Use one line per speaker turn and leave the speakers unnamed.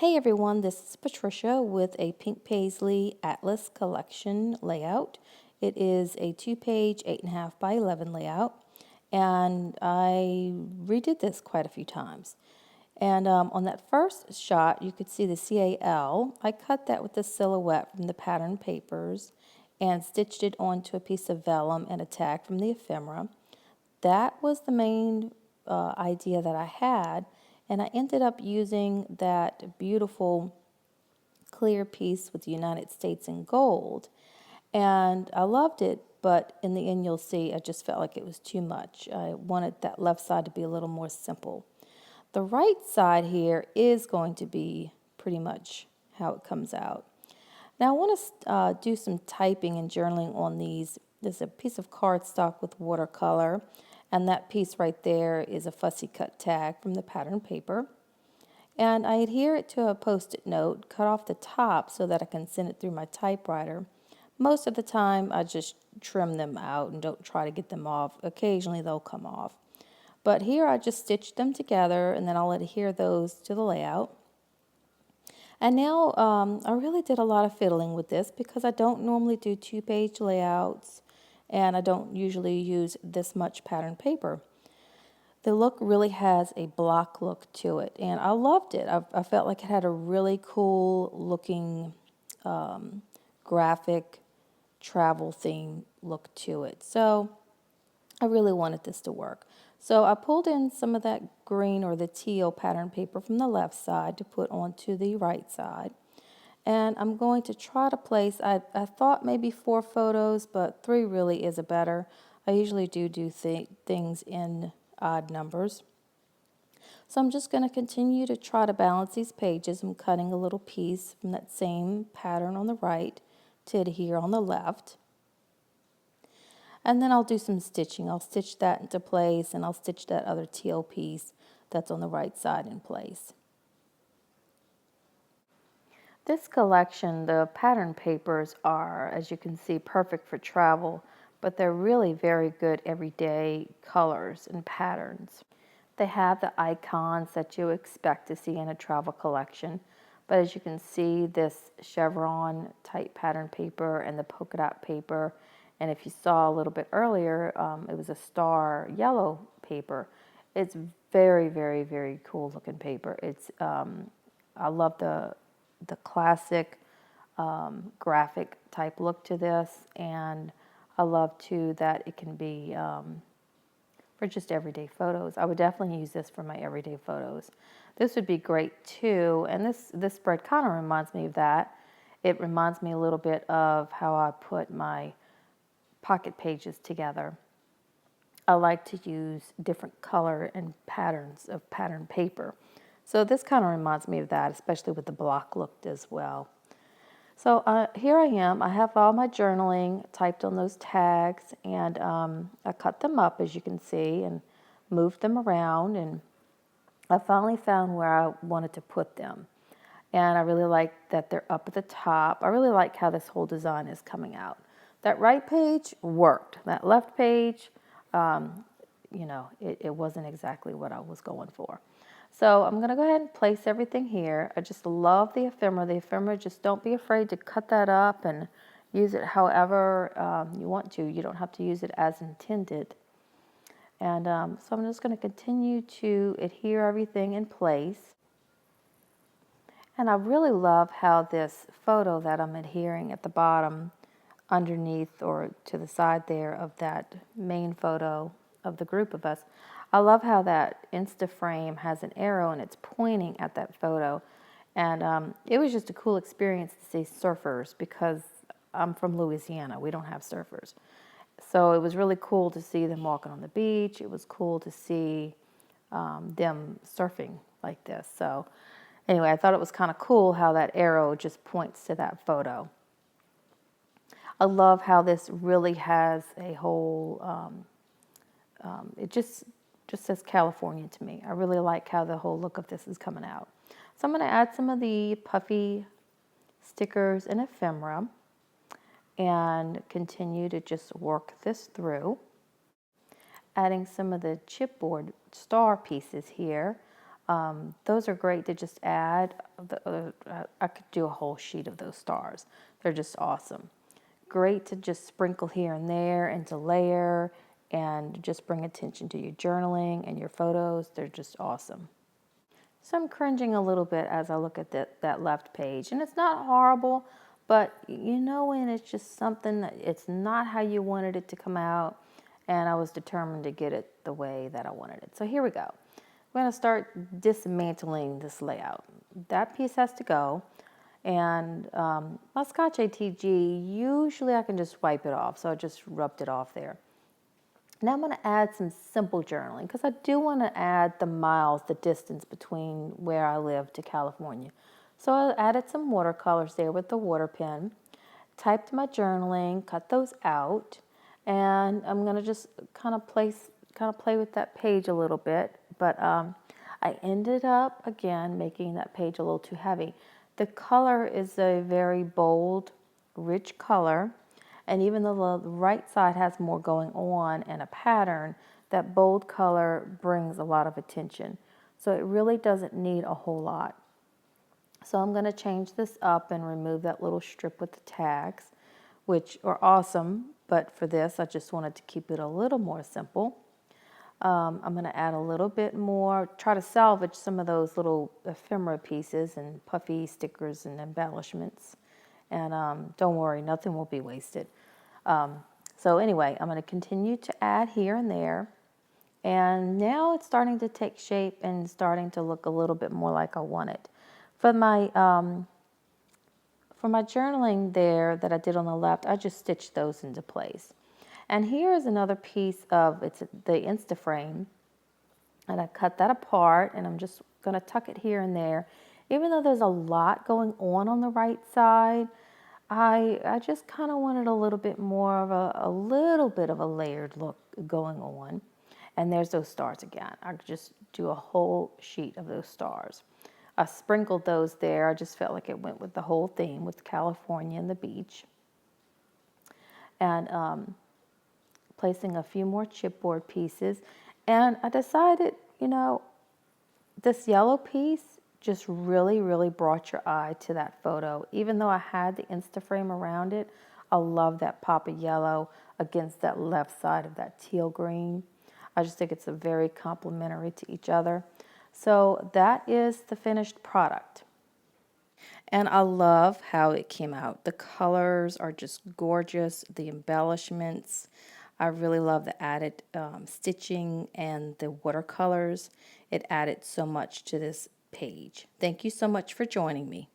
Hey everyone, this is Patricia with a Pink Paisley Atlas Collection layout. It is a 2-page, 8.5 by 11 layout, and I redid this quite a few times. And on that first shot, you could see the CAL. I cut that with the silhouette from the pattern papers and stitched it onto a piece of vellum and a tag from the ephemera. That was the main idea that I had, and I ended up using that beautiful clear piece with the United States in gold, and I loved it, but in the end you'll see I just felt like it was too much. I wanted that left side to be a little more simple. The right side here is going to be pretty much how it comes out. Now I want to do some typing and journaling on these. There's a piece of cardstock with watercolor, and that piece right there is a fussy cut tag from the pattern paper. And I adhere it to a post-it note, cut off the top so that I can send it through my typewriter. Most of the time I just trim them out and don't try to get them off. Occasionally they'll come off. But here I just stitched them together and then I'll adhere those to the layout. And now I really did a lot of fiddling with this because I don't normally do 2-page layouts and I don't usually use this much pattern paper. The look really has a block look to it, and I loved it. I felt like it had a really cool looking graphic travel theme look to it. So I really wanted this to work. So I pulled in some of that green or the teal pattern paper from the left side to put onto the right side. And I'm going to try to place, I thought maybe 4 photos, but 3 really is a better. I usually do things in odd numbers. So I'm just going to continue to try to balance these pages. I'm cutting a little piece from that same pattern on the right to adhere on the left. And then I'll do some stitching. I'll stitch that into place and I'll stitch that other teal piece that's on the right side in place. This collection, the pattern papers are, as you can see, perfect for travel, but they're really very good everyday colors and patterns. They have the icons that you expect to see in a travel collection, but as you can see, this chevron type pattern paper and the polka dot paper, and if you saw a little bit earlier, it was a star yellow paper. It's very, very, very cool looking paper. It's I love the classic graphic type look to this, and I love too that it can be for just everyday photos. I would definitely use this for my everyday photos. This would be great too, and this spread kind of reminds me of that. It reminds me a little bit of how I put my pocket pages together. I like to use different color and patterns of pattern paper. So this kind of reminds me of that, especially with the block look as well. So here I am. I have all my journaling typed on those tags, and I cut them up, as you can see, and moved them around, and I finally found where I wanted to put them. And I really like that they're up at the top. I really like how this whole design is coming out. That right page worked. That left page, it wasn't exactly what I was going for. So I'm going to go ahead and place everything here. I just love the ephemera. The ephemera, just don't be afraid to cut that up and use it however you want to. You don't have to use it as intended. And so I'm just going to continue to adhere everything in place. And I really love how this photo that I'm adhering at the bottom, underneath or to the side there of that main photo of the group of us, I love how that Instaframe has an arrow and it's pointing at that photo. And it was just a cool experience to see surfers because I'm from Louisiana. We don't have surfers. So it was really cool to see them walking on the beach. It was cool to see them surfing like this. So anyway, I thought it was kind of cool how that arrow just points to that photo. I love how this really has a whole, it just says California to me. I really like how the whole look of this is coming out. So I'm going to add some of the puffy stickers and ephemera and continue to just work this through. Adding some of the chipboard star pieces here. Those are great to just add. I could do a whole sheet of those stars. They're just awesome. Great to just sprinkle here and there and to layer and just bring attention to your journaling and your photos. They're just awesome. So I'm cringing a little bit as I look at that left page. And it's not horrible, but you know when it's just something that it's not how you wanted it to come out. And I was determined to get it the way that I wanted it. So here we go. We're going to start dismantling this layout. That piece has to go. And my Scotch ATG, usually I can just wipe it off. So I just rubbed it off there. Now I'm going to add some simple journaling because I do want to add the miles, the distance between where I live to California. So I added some watercolors there with the water pen, typed my journaling, cut those out, and I'm going to just kind of play with that page a little bit. But I ended up, again, making that page a little too heavy. The color is a very bold, rich color. And even though the right side has more going on and a pattern, that bold color brings a lot of attention. So it really doesn't need a whole lot. So I'm going to change this up and remove that little strip with the tags, which are awesome. But for this, I just wanted to keep it a little more simple. I'm going to add a little bit more, try to salvage some of those little ephemera pieces and puffy stickers and embellishments. And don't worry, nothing will be wasted. So anyway, I'm going to continue to add here and there. And now it's starting to take shape and starting to look a little bit more like I want it. For my journaling there that I did on the left, I just stitched those into place. And here is another piece of the Instaframe. And I cut that apart and I'm just going to tuck it here and there. Even though there's a lot going on the right side, I just kind of wanted a little bit more of a little bit of a layered look going on. And there's those stars again. I could just do a whole sheet of those stars. I sprinkled those there. I just felt like it went with the whole theme with California and the beach. And placing a few more chipboard pieces. And I decided, this yellow piece just really, really brought your eye to that photo. Even though I had the Instaframe around it, I love that pop of yellow against that left side of that teal green. I just think it's a very complementary to each other. So that is the finished product. And I love how it came out. The colors are just gorgeous. The embellishments. I really love the added stitching and the watercolors. It added so much to this page. Thank you so much for joining me.